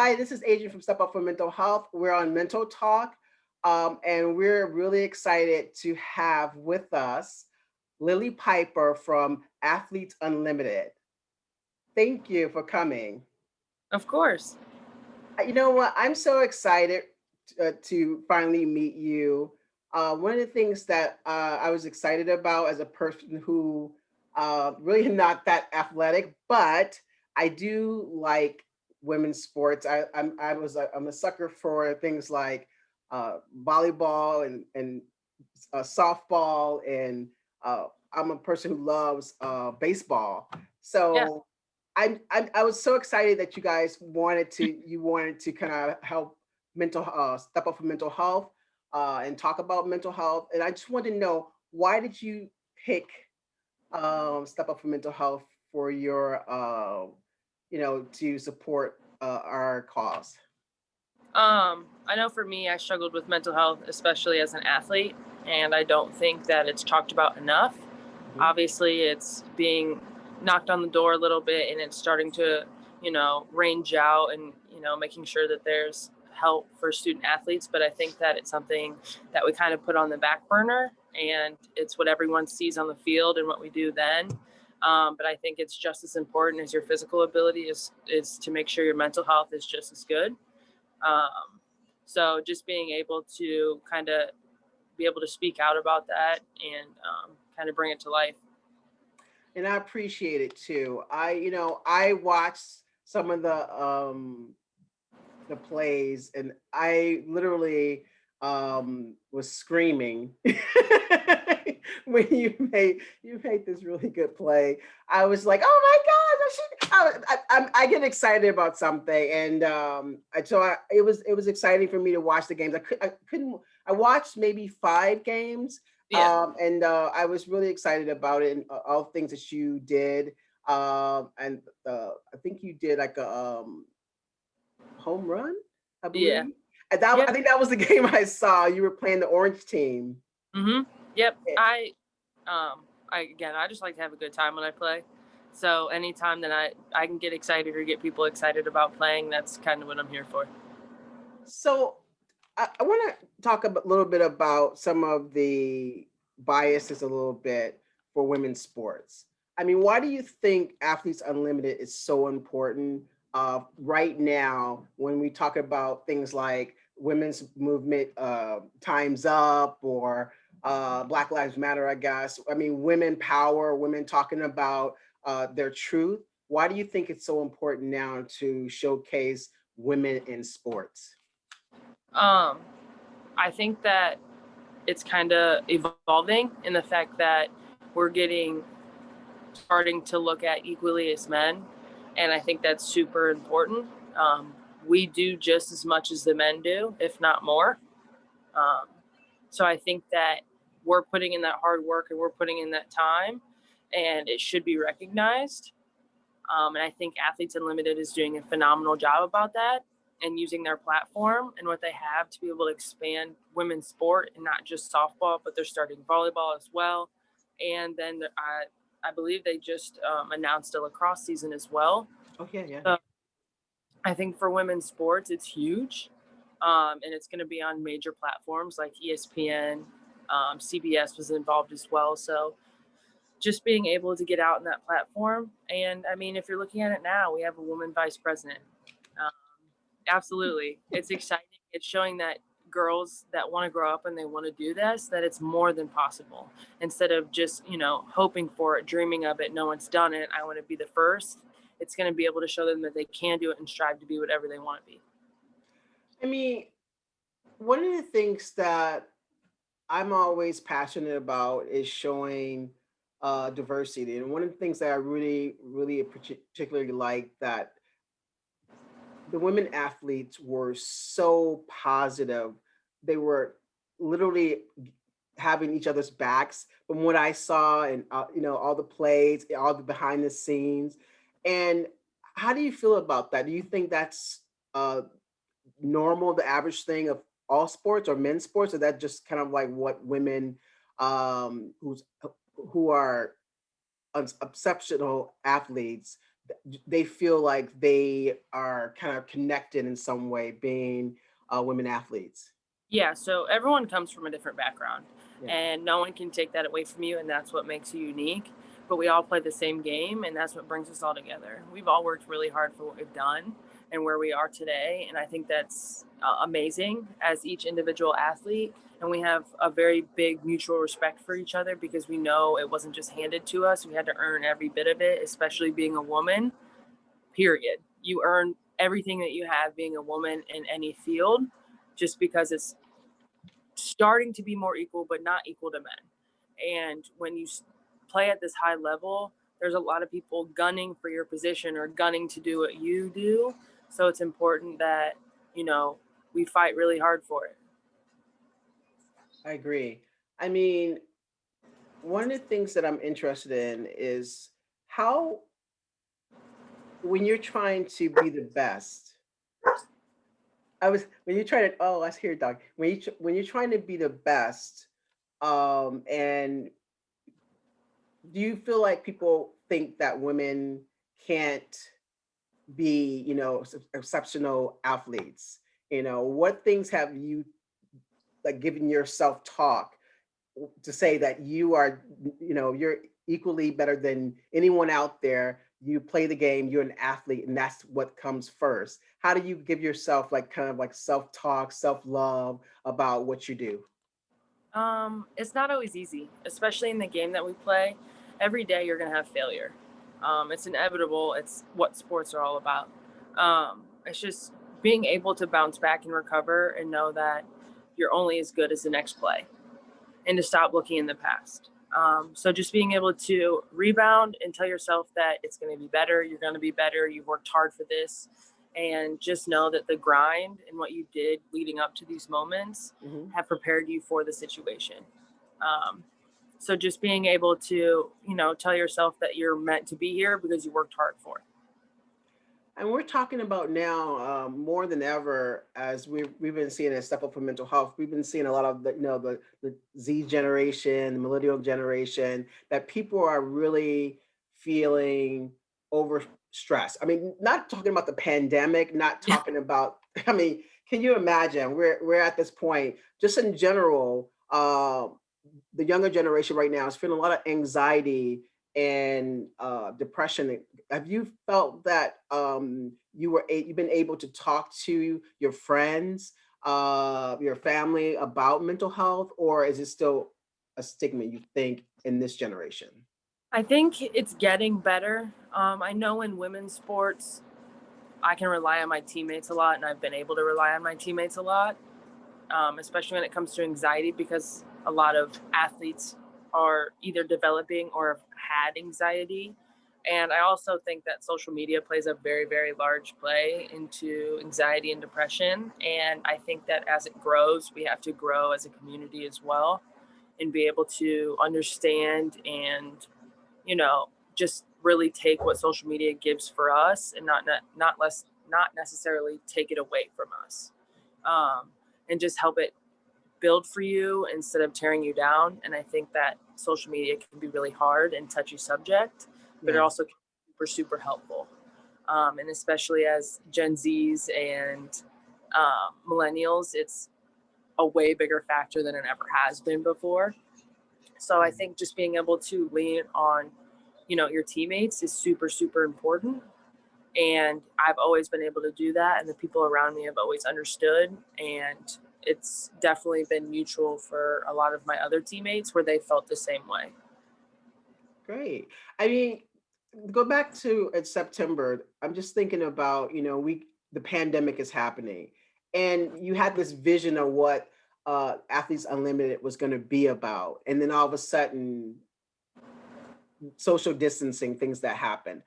Hi, this is Adrian from Step Up for Mental Health. We're on Mental Talk, and we're really excited to have with us Lilli Piper from Athletes Unlimited. Thank you for coming. Of course. You know what? I'm so excited to finally meet you. One of the things that I was excited about as a person who really not that athletic, but I do like women's sports. I'm a sucker for things like volleyball and softball, and I'm a person who loves baseball. Yeah. So I was so excited that you wanted to kind of help mental step up for mental health and talk about mental health. And I just wanted to know, why did you pick step up for mental health for your to support our cause? I know for me, I struggled with mental health, especially as an athlete, and I don't think that it's talked about enough. Mhm. Obviously, it's being knocked on the door a little bit and it's starting to, range out and, making sure that there's help for student athletes. But I think that it's something that we kind of put on the back burner and it's what everyone sees on the field and what we do then. But I think it's just as important as your physical ability is to make sure your mental health is just as good. So just being able to kind of be able to speak out about that and kind of bring it to life. And I appreciate it too. I watched some of the plays, and I literally was screaming when you made this really good play. I was like, oh my god, I get excited about something, and it was exciting for me to watch the games. I couldn't. I watched maybe 5 games, Yeah. and I was really excited about it and all the things that you did. And I think you did like a home run, I Yeah. believe. And that Yep. I think that was the game I saw. You were playing the orange team. Yep. Eh, I just like to have a good time when I play. So anytime that I can get excited or get people excited about playing, that's kind of what I'm here for. So I want to talk a little bit about some of the biases a little bit for women's sports. I mean, why do you think Athletes Unlimited is so important right now when we talk about things like women's movement, Time's Up, or Black Lives Matter, I guess? I mean, women power, women talking about their truth. Why do you think it's so important now to showcase women in sports? Um, I think that it's kind of evolving in the fact that we're getting starting to look at equally as men, and I think that's super important. We do just as much as the men do, if not more. Um, so I think that we're putting in that hard work and we're putting in that time, and it should be recognized. And I think Athletes Unlimited is doing a phenomenal job about that and using their platform and what they have to be able to expand women's sport and not just softball, but they're starting volleyball as well. And then I believe they just announced a lacrosse season as well. Oh yeah, yeah. So I think for women's sports, it's huge. And it's going to be on major platforms like ESPN. CBS was involved as well. So just being able to get out in that platform. And I mean, if you're looking at it now, we have a woman vice president. Um, Absolutely. It's exciting. It's showing that girls that want to grow up and they want to do this, that it's more than possible. Instead of just, hoping for it, dreaming of it, no one's done it. I want to be the first. It's going to be able to show them that they can do it and strive to be whatever they want to be. I mean, one of the things that I'm always passionate about is showing diversity. And one of the things that I really, really particularly like, that the women athletes were so positive. They were literally having each other's backs from what I saw, and all the plays, all the behind the scenes. And how do you feel about that? Do you think that's uh, normal, the average thing of all sports or men's sports, or that just kind of like what women who are exceptional athletes they feel like they are kind of connected in some way, being women athletes. Yeah, so everyone comes from a different background, Yeah, and no one can take that away from you, and that's what makes you unique. But we all play the same game, and that's what brings us all together. We've all worked really hard for what we've done and where we are today, and I think that's amazing as each individual athlete. And we have a very big mutual respect for each other because we know it wasn't just handed to us. We had to earn every bit of it, especially being a woman, period. You earn everything that you have being a woman in any field just because it's starting to be more equal, but not equal to men. And when you play at this high level, there's a lot of people gunning for your position or gunning to do what you do. So it's important that, you know, we fight really hard for it. I agree. I mean, one of the things that I'm interested in is how, when you're trying to be the best, when you're trying to, oh, I hear dog. When you're trying to be the best, and do you feel like people think that women can't be, exceptional athletes? What things have you like given yourself talk to say that you are, you're equally better than anyone out there. You play the game, you're an athlete, and that's what comes first. How do you give yourself like kind of like self-talk, self-love about what you do? It's not always easy, especially in the game that we play. Every day you're gonna have failure. It's inevitable. It's what sports are all about. It's just being able to bounce back and recover and know that you're only as good as the next play and to stop looking in the past. So just being able to rebound and tell yourself that it's going to be better, you're going to be better, you've worked hard for this, and just know that the grind and what you did leading up to these moments Mhm. have prepared you for the situation. Um, so just being able to, tell yourself that you're meant to be here because you worked hard for it. And we're talking about now, more than ever, as we've been seeing a step up for mental health. We've been seeing a lot of the Z generation, the millennial generation, that people are really feeling over stress. I mean, not talking about the pandemic, not talking about. I mean, can you imagine? We're at this point, just in general. The younger generation right now is feeling a lot of anxiety and depression. Have you felt that you've been able to talk to your friends, your family about mental health, or is it still a stigma you think in this generation? I think it's getting better. I know in women's sports, I can rely on my teammates a lot, and I've been able to rely on my teammates a lot, especially when it comes to anxiety, because a lot of athletes are either developing or have had anxiety. And I also think that social media plays a very, very large play into anxiety and depression. And I think that as it grows, we have to grow as a community as well and be able to understand and, you know, just really take what social media gives for us and not necessarily take it away from us. Um, and just help it build for you instead of tearing you down. And I think that social media can be really hard and touchy subject, but it Yeah, also can be super, super helpful. And especially as Gen Zs and millennials, it's a way bigger factor than it ever has been before. So I yeah. think just being able to lean on, your teammates is super, super important. And I've always been able to do that, and the people around me have always understood. And it's definitely been mutual for a lot of my other teammates where they felt the same way. Great. I mean, go back to September. I'm just thinking about, the pandemic is happening, and you had this vision of what Athletes Unlimited was going to be about, and then all of a sudden, social distancing, things that happened.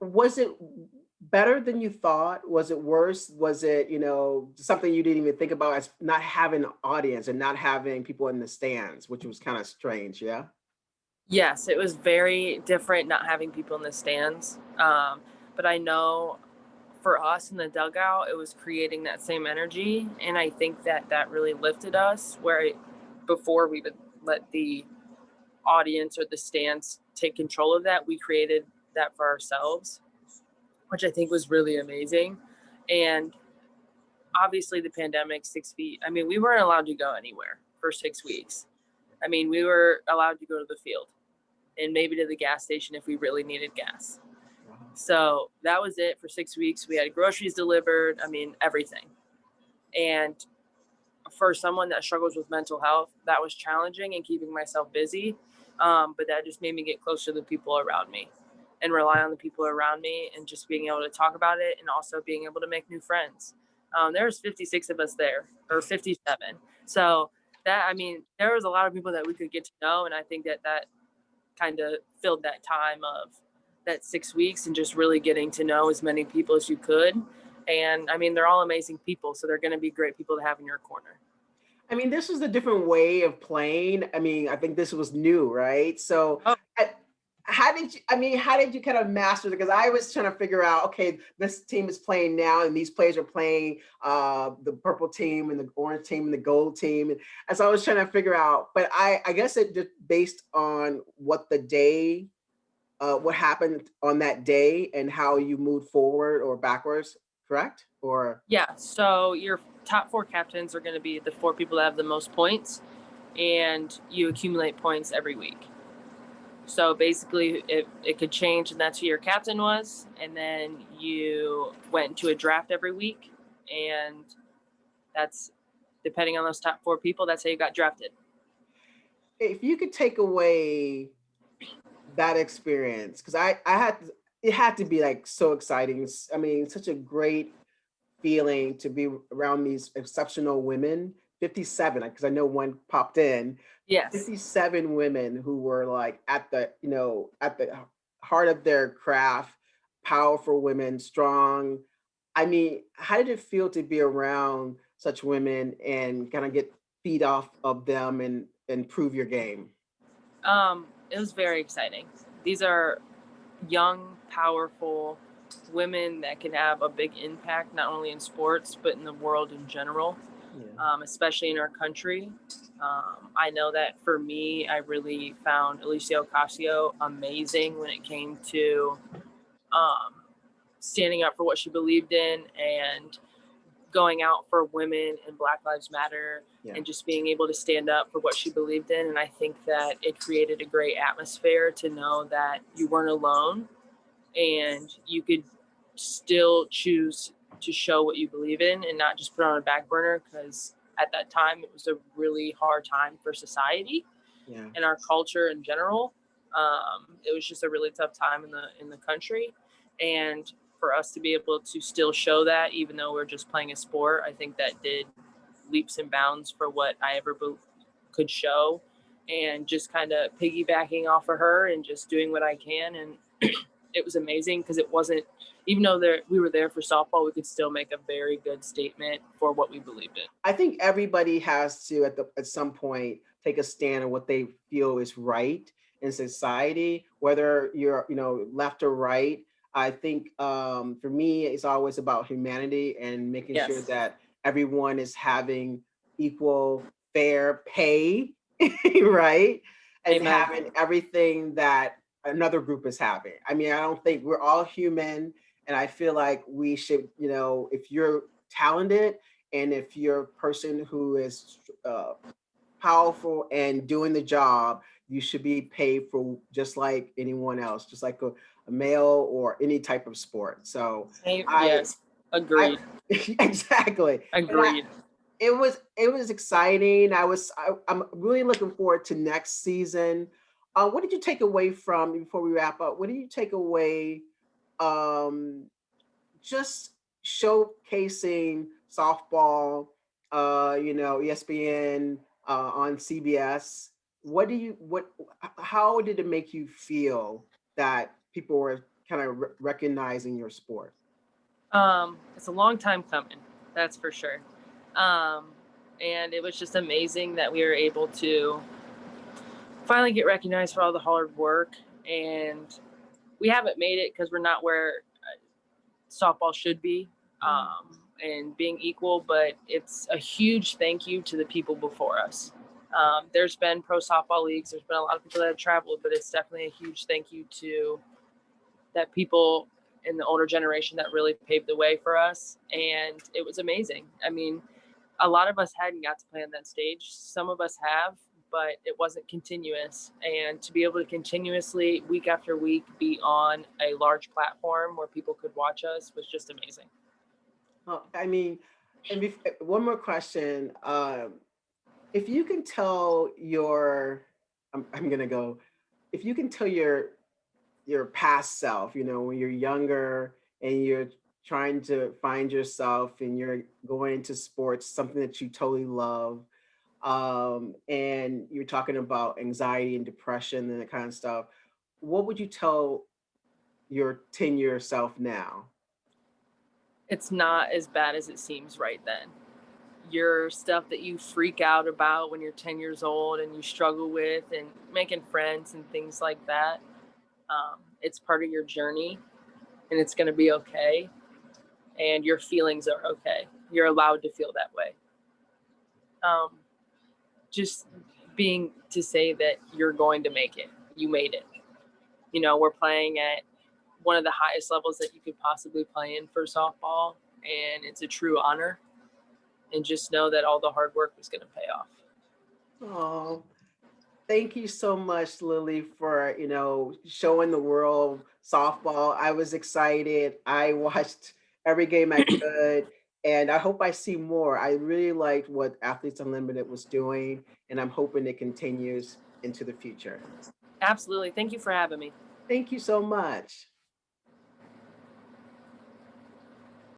Was it better than you thought? Was it worse? Was it, something you didn't even think about as not having an audience and not having people in the stands, which was kind of strange, yeah? Yes, it was very different not having people in the stands. But I know for us in the dugout, it was creating that same energy. And I think that that really lifted us before we would let the audience or the stands take control of that, we created that for ourselves, which I think was really amazing. And obviously the pandemic, 6 feet. I mean, we weren't allowed to go anywhere for 6 weeks. I mean, we were allowed to go to the field and maybe to the gas station if we really needed gas. Wow. So that was it for 6 weeks. We had groceries delivered. I mean, everything. And for someone that struggles with mental health, that was challenging and keeping myself busy. But that just made me get closer to the people around me and rely on the people around me and just being able to talk about it and also being able to make new friends. There's 56 of us there, or 57. So that, I mean, there was a lot of people that we could get to know. And I think that that kind of filled that time of that 6 weeks and just really getting to know as many people as you could. And I mean, they're all amazing people. So they're going to be great people to have in your corner. I mean, this was a different way of playing. I mean, I think this was new, right? So, Oh, I- how did you? I mean, how did you kind of master it? Because I was trying to figure out, okay, this team is playing now, and these players are playing the purple team and the orange team and the gold team, and so I was trying to figure out. But I guess it just based on what the day, what happened on that day, and how you moved forward or backwards, correct? Or yeah. So your top four captains are going to be the four people that have the most points, and you accumulate points every week. So basically, it could change, and that's who your captain was. And then you went to a draft every week, and that's depending on those top four people, that's how you got drafted. if you could take away that experience, because I had it had to be like so exciting. I mean, such a great feeling to be around these exceptional women. 57, because I know one popped in. Yes. 57 women who were like at the, at the heart of their craft, powerful women, strong. I mean, how did it feel to be around such women and kind of get feed off of them and improve your game? It was very exciting. These are young, powerful women that can have a big impact, not only in sports, but in the world in general, Yeah. especially in our country. I know that for me, I really found Alicia Ocasio amazing when it came to um, standing up for what she believed in and going out for women and Black Lives Matter Yeah. and just being able to stand up for what she believed in. And I think that it created a great atmosphere to know that you weren't alone and you could still choose to show what you believe in and not just put it on a back burner, because at that time it was a really hard time for society Yeah. and our culture in general. It was just a really tough time in the country, and for us to be able to still show that, even though we're just playing a sport, I think that did leaps and bounds for what I ever could show, and just kind of piggybacking off of her and just doing what I can. And it was amazing because it wasn't, even though we were there for softball, we could still make a very good statement for what we believed in. I think everybody has to at some point take a stand on what they feel is right in society, whether you're left or right. I think for me, it's always about humanity and making sure Yes. that everyone is having equal, fair pay, right, and Amen. having everything that another group is having. I mean, I don't think we're all human, and I feel like we should, if you're talented and if you're a person who is powerful and doing the job, you should be paid for just like anyone else, just like a male or any type of sport. So I, Yes. I Agreed. exactly, and Agreed. it was exciting. I'm really looking forward to next season. What did you take away from before we wrap up? What did you take away? Um, just showcasing softball, ESPN, on CBS. How did it make you feel that people were kind of recognizing your sport? It's a long time coming, that's for sure. Um, and it was just amazing that we were able to finally get recognized for all the hard work. And we haven't made it because we're not where softball should be, Yeah. and being equal, but it's a huge thank you to the people before us. There's been pro softball leagues, there's been a lot of people that have traveled, but it's definitely a huge thank you to that people in the older generation that really paved the way for us, and it was amazing. I mean, a lot of us hadn't got to play on that stage. Some of us have, but it wasn't continuous. And to be able to continuously, week after week, be on a large platform where people could watch us was just amazing. I mean, and one more question. If you can tell your, I'm gonna go. If you can tell your past self, when you're younger and you're trying to find yourself and you're going into sports, something that you totally love, and you're talking about anxiety and depression and that kind of stuff, what would you tell your 10-year self now? It's not as bad as it seems right then. Your stuff that you freak out about when you're 10 years old and you struggle with and making friends and things like that, it's part of your journey and it's going to be okay. And your feelings are okay. You're allowed to feel that way. Um, just being to say that you're going to make it. You made it. You know, we're playing at one of the highest levels that you could possibly play in for softball, and it's a true honor. And just know that all the hard work is going to pay off. Oh, thank you so much, Lily, for showing the world softball. I was excited. I watched every game I could, and I hope I see more. I really liked what Athletes Unlimited was doing, and I'm hoping it continues into the future. Absolutely. Thank you for having me. Thank you so much.